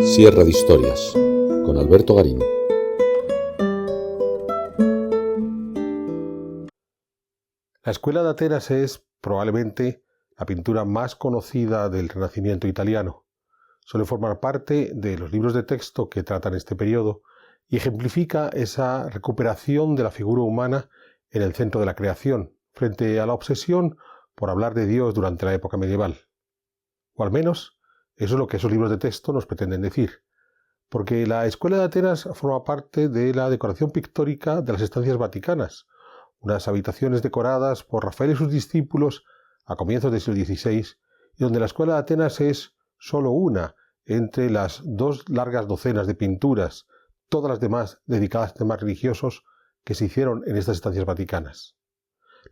Sierra de Historias, con Alberto Garín. La Escuela de Atenas es probablemente la pintura más conocida del Renacimiento italiano. Suele formar parte de los libros de texto que tratan este periodo y ejemplifica esa recuperación de la figura humana en el centro de la creación, frente a la obsesión por hablar de Dios durante la época medieval. O al menos, eso es lo que esos libros de texto nos pretenden decir, porque la Escuela de Atenas forma parte de la decoración pictórica de las estancias vaticanas, unas habitaciones decoradas por Rafael y sus discípulos a comienzos del siglo XVI, y donde la Escuela de Atenas es solo una entre las dos largas docenas de pinturas, todas las demás dedicadas a temas religiosos que se hicieron en estas estancias vaticanas.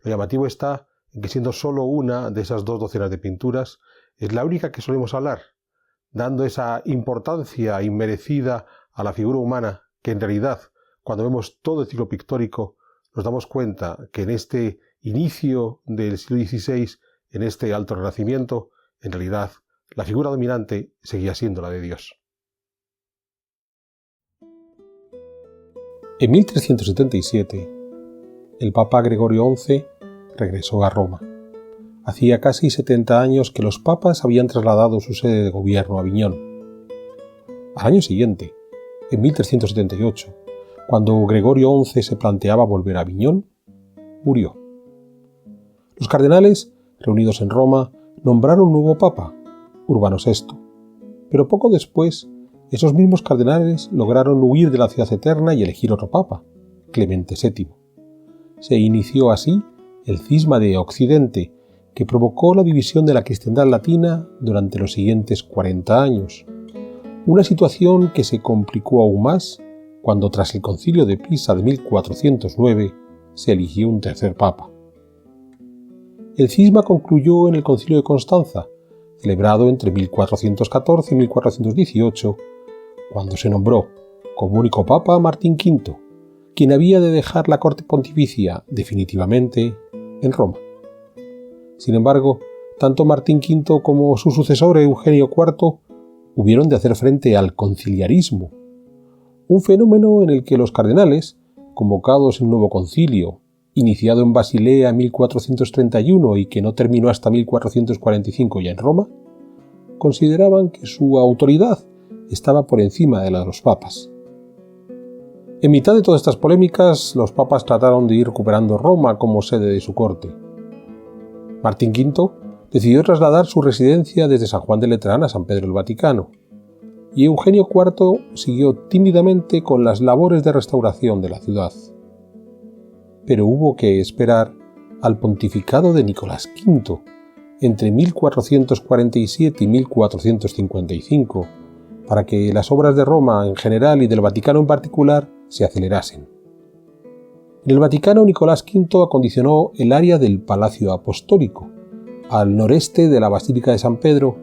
Lo llamativo está en que siendo solo una de esas dos docenas de pinturas, es la única que solemos hablar, dando esa importancia inmerecida a la figura humana que en realidad, cuando vemos todo el ciclo pictórico, nos damos cuenta que en este inicio del siglo XVI, en este alto renacimiento, en realidad la figura dominante seguía siendo la de Dios. En 1377, el Papa Gregorio XI regresó a Roma. Hacía casi 70 años que los papas habían trasladado su sede de gobierno a Aviñón. Al año siguiente, en 1378, cuando Gregorio XI se planteaba volver a Aviñón, murió. Los cardenales, reunidos en Roma, nombraron un nuevo papa, Urbano VI, pero poco después, esos mismos cardenales lograron huir de la ciudad eterna y elegir otro papa, Clemente VII. Se inició así el cisma de Occidente, que provocó la división de la cristiandad latina durante los siguientes 40 años, una situación que se complicó aún más cuando tras el Concilio de Pisa de 1409 se eligió un tercer papa. El cisma concluyó en el Concilio de Constanza, celebrado entre 1414 y 1418, cuando se nombró como único papa a Martín V, quien había de dejar la corte pontificia definitivamente en Roma. Sin embargo, tanto Martín V como su sucesor Eugenio IV hubieron de hacer frente al conciliarismo, un fenómeno en el que los cardenales, convocados en un nuevo concilio, iniciado en Basilea en 1431 y que no terminó hasta 1445 ya en Roma, consideraban que su autoridad estaba por encima de la de los papas. En mitad de todas estas polémicas, los papas trataron de ir recuperando Roma como sede de su corte. Martín V decidió trasladar su residencia desde San Juan de Letrán a San Pedro del Vaticano, y Eugenio IV siguió tímidamente con las labores de restauración de la ciudad. Pero hubo que esperar al pontificado de Nicolás V, entre 1447 y 1455, para que las obras de Roma en general y del Vaticano en particular se acelerasen. En el Vaticano, Nicolás V acondicionó el área del Palacio Apostólico, al noreste de la Basílica de San Pedro,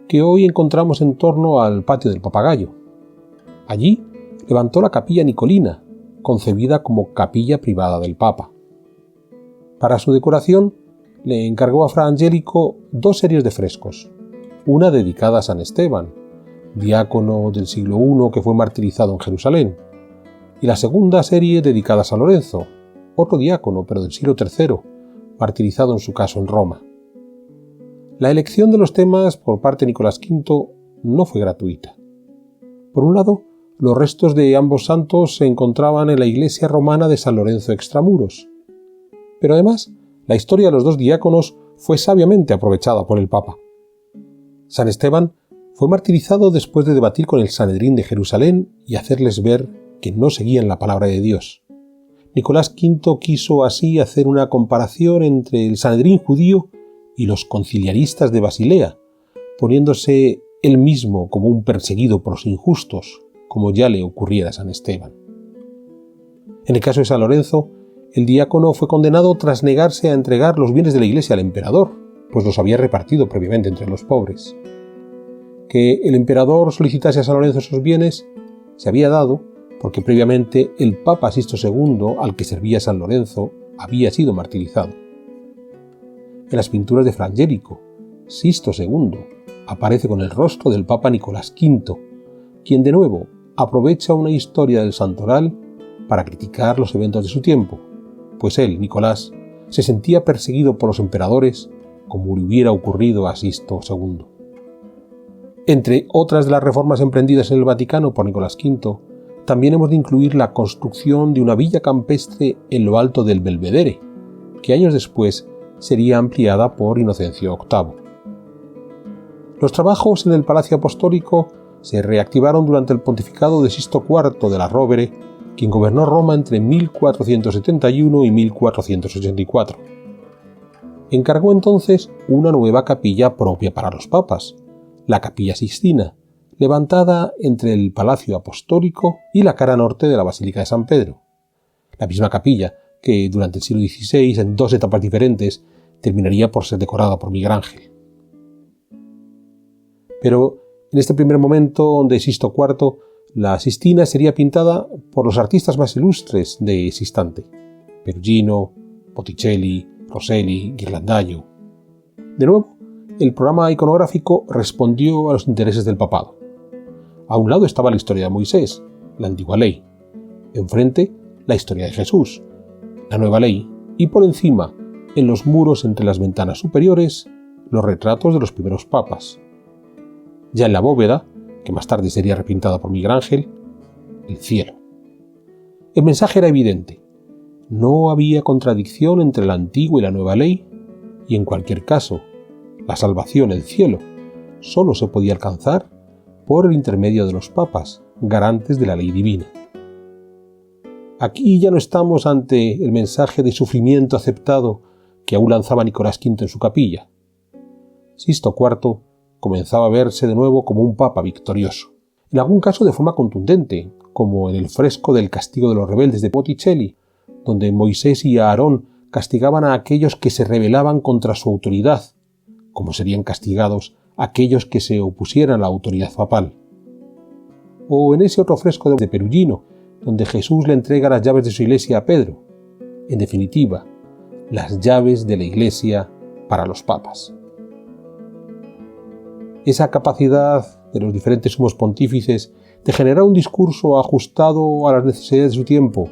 que hoy encontramos en torno al Patio del Papagayo. Allí levantó la Capilla Nicolina, concebida como capilla privada del Papa. Para su decoración, le encargó a Fra Angelico dos series de frescos, una dedicada a San Esteban, diácono del siglo I que fue martirizado en Jerusalén, y la segunda serie dedicada a San Lorenzo, otro diácono pero del siglo III, martirizado en su caso en Roma. La elección de los temas por parte de Nicolás V no fue gratuita. Por un lado, los restos de ambos santos se encontraban en la iglesia romana de San Lorenzo Extramuros, pero además la historia de los dos diáconos fue sabiamente aprovechada por el Papa. San Esteban fue martirizado después de debatir con el Sanedrín de Jerusalén y hacerles ver que no seguían la palabra de Dios. Nicolás V quiso así hacer una comparación entre el Sanedrín judío y los conciliaristas de Basilea, poniéndose él mismo como un perseguido por los injustos, como ya le ocurriera a San Esteban. En el caso de San Lorenzo, el diácono fue condenado tras negarse a entregar los bienes de la iglesia al emperador, pues los había repartido previamente entre los pobres. Que el emperador solicitase a San Lorenzo esos bienes se había dado porque previamente el Papa Sixto II, al que servía San Lorenzo, había sido martirizado. En las pinturas de Fra Angelico, Sixto II aparece con el rostro del Papa Nicolás V, quien de nuevo aprovecha una historia del santoral para criticar los eventos de su tiempo, pues él, Nicolás, se sentía perseguido por los emperadores como le hubiera ocurrido a Sisto II. Entre otras de las reformas emprendidas en el Vaticano por Nicolás V, también hemos de incluir la construcción de una villa campestre en lo alto del Belvedere, que años después sería ampliada por Inocencio VIII. Los trabajos en el Palacio Apostólico se reactivaron durante el pontificado de Sisto IV de la Rovere, quien gobernó Roma entre 1471 y 1484. Encargó entonces una nueva capilla propia para los papas, la Capilla Sixtina, levantada entre el Palacio Apostólico y la cara norte de la Basílica de San Pedro. La misma capilla que durante el siglo XVI, en dos etapas diferentes, terminaría por ser decorada por Miguel Ángel. Pero en este primer momento de Sisto IV, la Sixtina sería pintada por los artistas más ilustres de ese instante: Perugino, Botticelli, Rosselli, Ghirlandaio. De nuevo, el programa iconográfico respondió a los intereses del papado. A un lado estaba la historia de Moisés, la antigua ley; enfrente, la historia de Jesús, la nueva ley; y por encima, en los muros entre las ventanas superiores, los retratos de los primeros papas. Ya en la bóveda, que más tarde sería repintada por Miguel Ángel, el cielo. El mensaje era evidente: no había contradicción entre la antigua y la nueva ley, y en cualquier caso, la salvación, el cielo, solo se podía alcanzar por el intermedio de los papas, garantes de la ley divina. Aquí ya no estamos ante el mensaje de sufrimiento aceptado que aún lanzaba Nicolás V en su capilla. Sisto IV comenzaba a verse de nuevo como un papa victorioso, en algún caso de forma contundente, como en el fresco del castigo de los rebeldes de Botticelli, donde Moisés y Aarón castigaban a aquellos que se rebelaban contra su autoridad, como serían castigados aquellos que se opusieran a la autoridad papal. O en ese otro fresco de Perugino, donde Jesús le entrega las llaves de su iglesia a Pedro. En definitiva, las llaves de la iglesia para los papas. Esa capacidad de los diferentes sumos pontífices de generar un discurso ajustado a las necesidades de su tiempo,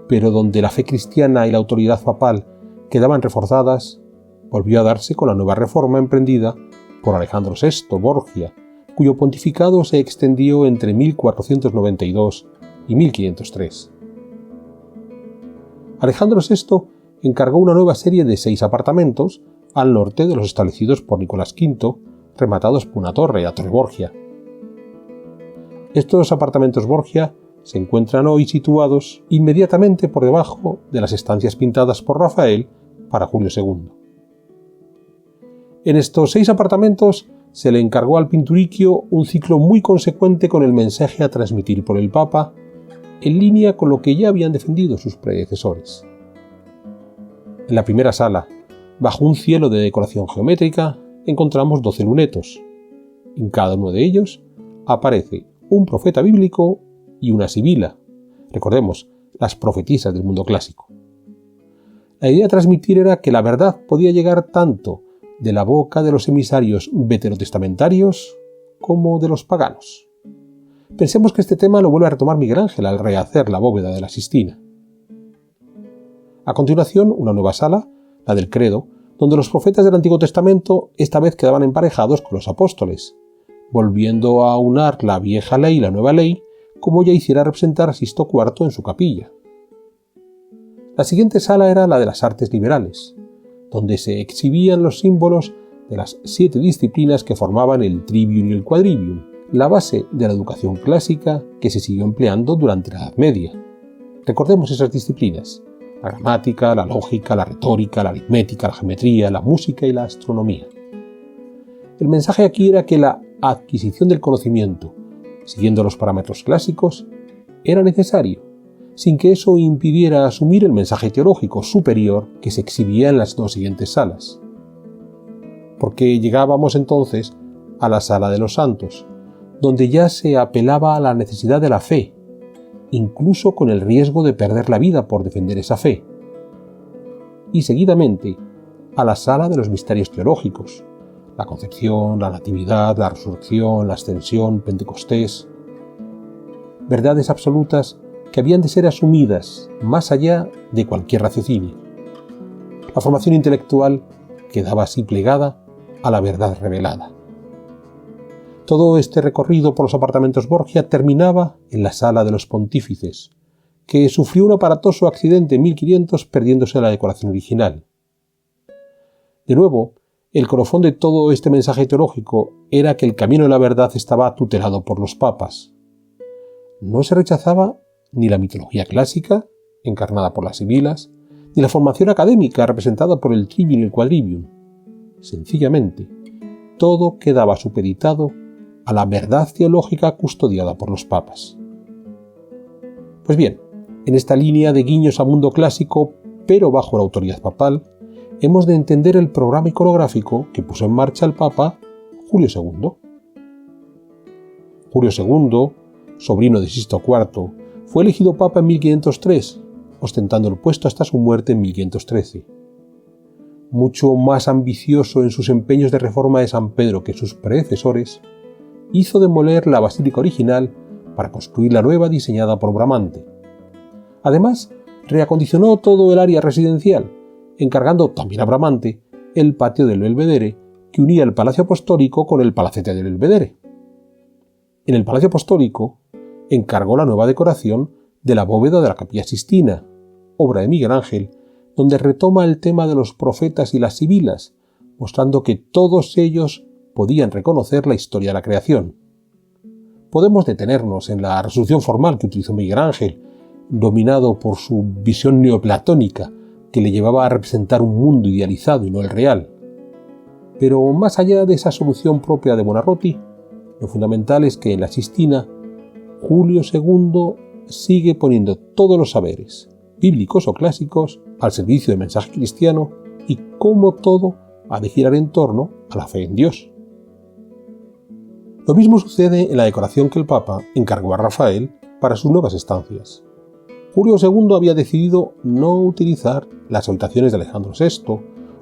pero donde la fe cristiana y la autoridad papal quedaban reforzadas, volvió a darse con la nueva reforma emprendida por Alejandro VI Borgia, cuyo pontificado se extendió entre 1492 y 1503. Alejandro VI encargó una nueva serie de 6 apartamentos al norte de los establecidos por Nicolás V, rematados por una torre, la Torre Borgia. Estos apartamentos Borgia se encuentran hoy situados inmediatamente por debajo de las estancias pintadas por Rafael para Julio II. En estos 6 apartamentos se le encargó al Pinturicchio un ciclo muy consecuente con el mensaje a transmitir por el Papa, en línea con lo que ya habían defendido sus predecesores. En la primera sala, bajo un cielo de decoración geométrica, encontramos 12 lunetos. En cada uno de ellos aparece un profeta bíblico y una sibila. Recordemos, las profetisas del mundo clásico. La idea a transmitir era que la verdad podía llegar tanto de la boca de los emisarios veterotestamentarios como de los paganos. Pensemos que este tema lo vuelve a retomar Miguel Ángel al rehacer la bóveda de la Sixtina. A continuación, una nueva sala, la del Credo, donde los profetas del Antiguo Testamento esta vez quedaban emparejados con los apóstoles, volviendo a aunar la vieja ley y la nueva ley, como ya hiciera representar a Sisto IV en su capilla. La siguiente sala era la de las artes liberales, donde se exhibían los símbolos de las 7 disciplinas que formaban el trivium y el quadrivium, la base de la educación clásica que se siguió empleando durante la Edad Media. Recordemos esas disciplinas: la gramática, la lógica, la retórica, la aritmética, la geometría, la música y la astronomía. El mensaje aquí era que la adquisición del conocimiento, siguiendo los parámetros clásicos, era necesario, sin que eso impidiera asumir el mensaje teológico superior que se exhibía en las 2 siguientes salas. Porque llegábamos entonces a la sala de los santos, donde ya se apelaba a la necesidad de la fe, incluso con el riesgo de perder la vida por defender esa fe. Y seguidamente a la sala de los misterios teológicos, la concepción, la natividad, la resurrección, la ascensión, Pentecostés, verdades absolutas que habían de ser asumidas más allá de cualquier raciocinio. La formación intelectual quedaba así plegada a la verdad revelada. Todo este recorrido por los apartamentos Borgia terminaba en la sala de los pontífices, que sufrió un aparatoso accidente en 1500 perdiéndose la decoración original. De nuevo, el colofón de todo este mensaje teológico era que el camino de la verdad estaba tutelado por los papas. No se rechazaba ni la mitología clásica, encarnada por las sibilas, ni la formación académica representada por el trivium y el quadrivium. Sencillamente, todo quedaba supeditado a la verdad teológica custodiada por los papas. Pues bien, en esta línea de guiños al mundo clásico, pero bajo la autoridad papal, hemos de entender el programa iconográfico que puso en marcha el Papa Julio II. Julio II, sobrino de Sixto IV, fue elegido Papa en 1503, ostentando el puesto hasta su muerte en 1513. Mucho más ambicioso en sus empeños de reforma de San Pedro que sus predecesores, hizo demoler la basílica original para construir la nueva diseñada por Bramante. Además, reacondicionó todo el área residencial, encargando también a Bramante el patio del Belvedere que unía el Palacio Apostólico con el Palacete del Belvedere. En el Palacio Apostólico encargó la nueva decoración de la bóveda de la Capilla Sistina, obra de Miguel Ángel, donde retoma el tema de los profetas y las sibilas, mostrando que todos ellos podían reconocer la historia de la creación. Podemos detenernos en la resolución formal que utilizó Miguel Ángel, dominado por su visión neoplatónica, que le llevaba a representar un mundo idealizado y no el real. Pero más allá de esa solución propia de Buonarroti, lo fundamental es que en la Sistina, Julio II sigue poniendo todos los saberes, bíblicos o clásicos, al servicio del mensaje cristiano y cómo todo ha de girar en torno a la fe en Dios. Lo mismo sucede en la decoración que el Papa encargó a Rafael para sus nuevas estancias. Julio II había decidido no utilizar las habitaciones de Alejandro VI,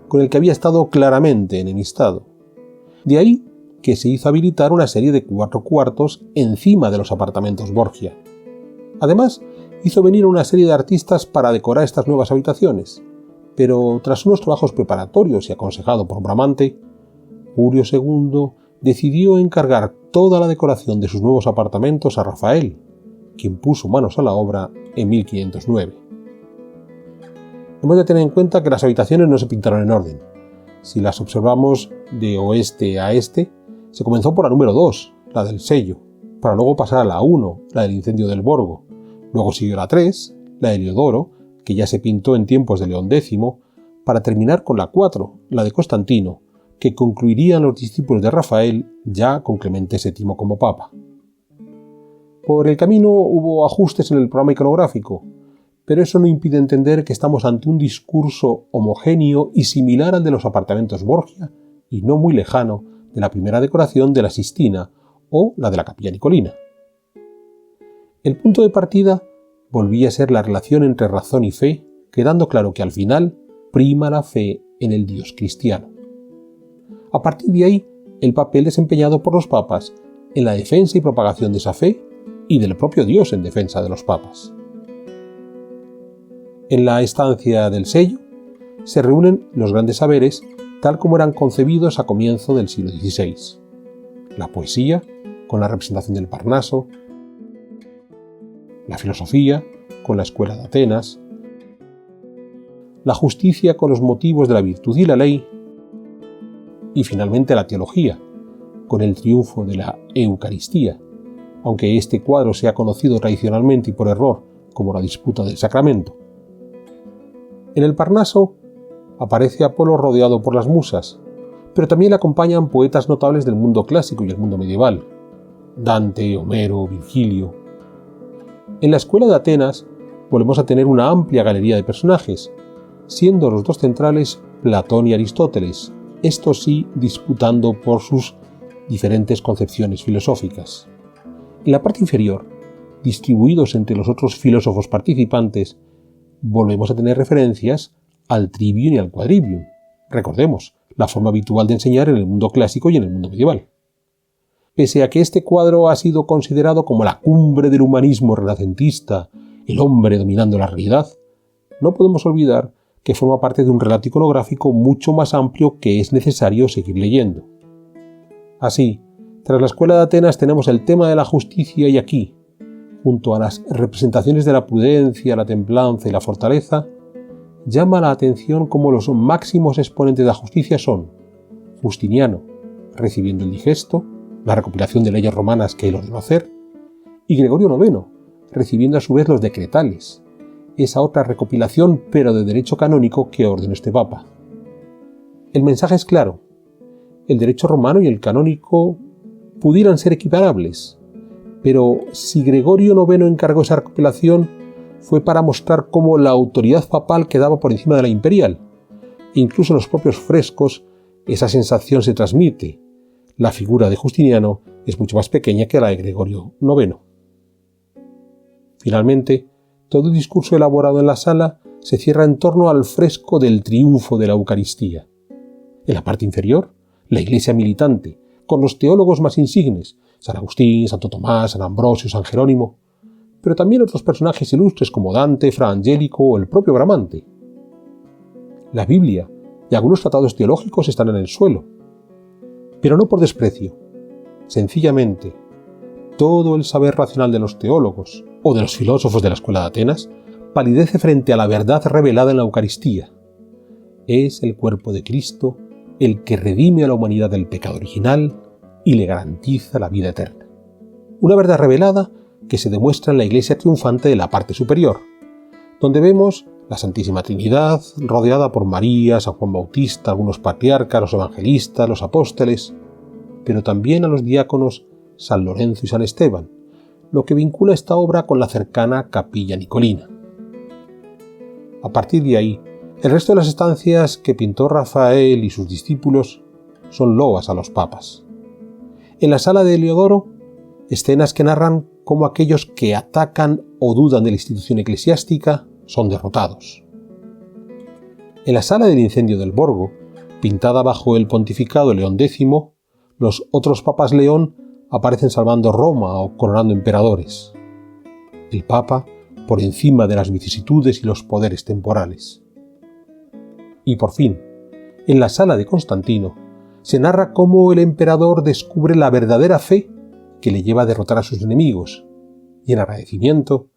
con el que había estado claramente enemistado. De ahí que se hizo habilitar una serie de 4 cuartos encima de los apartamentos Borgia. Además, hizo venir a una serie de artistas para decorar estas nuevas habitaciones, pero tras unos trabajos preparatorios y aconsejado por Bramante, Julio II decidió encargar toda la decoración de sus nuevos apartamentos a Rafael, quien puso manos a la obra en 1509. Hemos de tener en cuenta que las habitaciones no se pintaron en orden. Si las observamos de oeste a este, se comenzó por la número 2, la del sello, para luego pasar a la 1, la del incendio del Borgo. Luego siguió la 3, la de Heliodoro, que ya se pintó en tiempos de León X, para terminar con la 4, la de Constantino, que concluirían los discípulos de Rafael ya con Clemente VII como papa. Por el camino hubo ajustes en el programa iconográfico, pero eso no impide entender que estamos ante un discurso homogéneo y similar al de los apartamentos Borgia, y no muy lejano de la primera decoración de la Sistina o la de la Capilla Nicolina. El punto de partida volvía a ser la relación entre razón y fe, quedando claro que al final prima la fe en el Dios cristiano. A partir de ahí, el papel desempeñado por los papas en la defensa y propagación de esa fe y del propio Dios en defensa de los papas. En la estancia del sello se reúnen los grandes saberes tal como eran concebidos a comienzo del siglo XVI. La poesía, con la representación del Parnaso, la filosofía, con la escuela de Atenas, la justicia con los motivos de la virtud y la ley, y finalmente la teología, con el triunfo de la Eucaristía, aunque este cuadro sea conocido tradicionalmente y por error como la disputa del sacramento. En el Parnaso aparece Apolo rodeado por las musas, pero también le acompañan poetas notables del mundo clásico y el mundo medieval, Dante, Homero, Virgilio. En la escuela de Atenas volvemos a tener una amplia galería de personajes, siendo los dos centrales Platón y Aristóteles, estos sí disputando por sus diferentes concepciones filosóficas. En la parte inferior, distribuidos entre los otros filósofos participantes, volvemos a tener referencias al trivium y al quadrivium. Recordemos, la forma habitual de enseñar en el mundo clásico y en el mundo medieval. pese a que este cuadro ha sido considerado como la cumbre del humanismo renacentista, el hombre dominando la realidad, no podemos olvidar que forma parte de un relato iconográfico mucho más amplio que es necesario seguir leyendo. Así, tras la escuela de Atenas tenemos el tema de la justicia y aquí, junto a las representaciones de la prudencia, la templanza y la fortaleza, llama la atención cómo los máximos exponentes de la justicia son Justiniano, recibiendo el digesto, la recopilación de leyes romanas que él ordenó hacer, y Gregorio IX, recibiendo a su vez los decretales, esa otra recopilación pero de derecho canónico que ordenó este papa. El mensaje es claro: el derecho romano y el canónico pudieran ser equiparables, pero si Gregorio IX encargó esa recopilación fue para mostrar cómo la autoridad papal quedaba por encima de la imperial. Incluso en los propios frescos esa sensación se transmite. La figura de Justiniano es mucho más pequeña que la de Gregorio IX. Finalmente, todo el discurso elaborado en la sala se cierra en torno al fresco del triunfo de la Eucaristía. En la parte inferior, la iglesia militante, con los teólogos más insignes, San Agustín, Santo Tomás, San Ambrosio, San Jerónimo, pero también otros personajes ilustres como Dante, Fra Angelico o el propio Bramante. La Biblia y algunos tratados teológicos están en el suelo, pero no por desprecio. Sencillamente, todo el saber racional de los teólogos o de los filósofos de la escuela de Atenas palidece frente a la verdad revelada en la Eucaristía. Es el cuerpo de Cristo el que redime a la humanidad del pecado original y le garantiza la vida eterna. Una verdad revelada que se demuestra en la iglesia triunfante de la parte superior, donde vemos la Santísima Trinidad rodeada por María, San Juan Bautista, algunos patriarcas, los evangelistas, los apóstoles, pero también a los diáconos San Lorenzo y San Esteban, lo que vincula esta obra con la cercana Capilla Nicolina. A partir de ahí, el resto de las estancias que pintó Rafael y sus discípulos son loas a los papas. En la sala de Heliodoro, escenas que narran cómo aquellos que atacan o dudan de la institución eclesiástica son derrotados. En la sala del incendio del Borgo, pintada bajo el pontificado de León X, los otros papas León aparecen salvando Roma o coronando emperadores. El papa por encima de las vicisitudes y los poderes temporales. Y por fin, en la sala de Constantino, se narra cómo el emperador descubre la verdadera fe que le lleva a derrotar a sus enemigos y en agradecimiento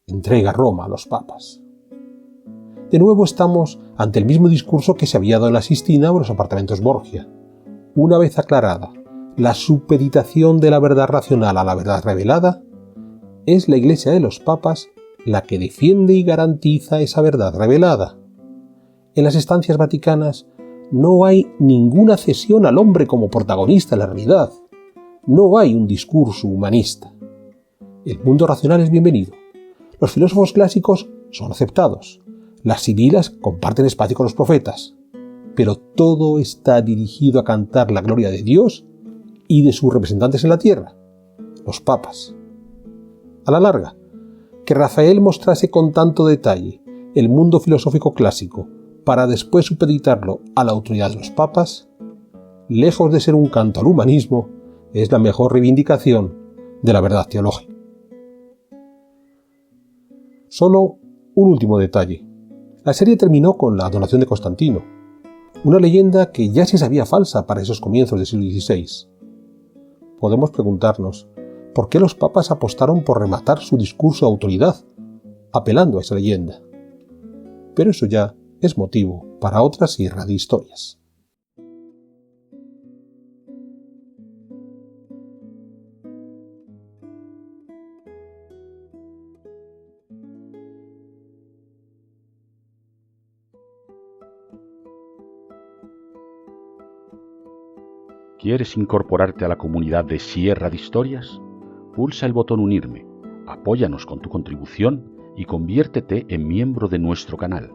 entrega Roma a los papas. De nuevo estamos ante el mismo discurso que se había dado en la Sistina o en los apartamentos Borgia. Una vez aclarada la supeditación de la verdad racional a la verdad revelada, es la Iglesia de los papas la que defiende y garantiza esa verdad revelada. En las estancias vaticanas no hay ninguna cesión al hombre como protagonista de la realidad. No hay un discurso humanista. El mundo racional es bienvenido. Los filósofos clásicos son aceptados. Las sibilas comparten espacio con los profetas. Pero todo está dirigido a cantar la gloria de Dios y de sus representantes en la tierra, los papas. A la larga, que Rafael mostrase con tanto detalle el mundo filosófico clásico para después supeditarlo a la autoridad de los papas, lejos de ser un canto al humanismo, es la mejor reivindicación de la verdad teológica. Solo un último detalle. La serie terminó con la donación de Constantino, una leyenda que ya se sabía falsa para esos comienzos del siglo XVI. Podemos preguntarnos, ¿por qué los papas apostaron por rematar su discurso de autoridad, apelando a esa leyenda? Pero eso ya es motivo para otra sierra de historias. ¿Quieres incorporarte a la comunidad de Sierra de Historias? Pulsa el botón Unirme, apóyanos con tu contribución y conviértete en miembro de nuestro canal.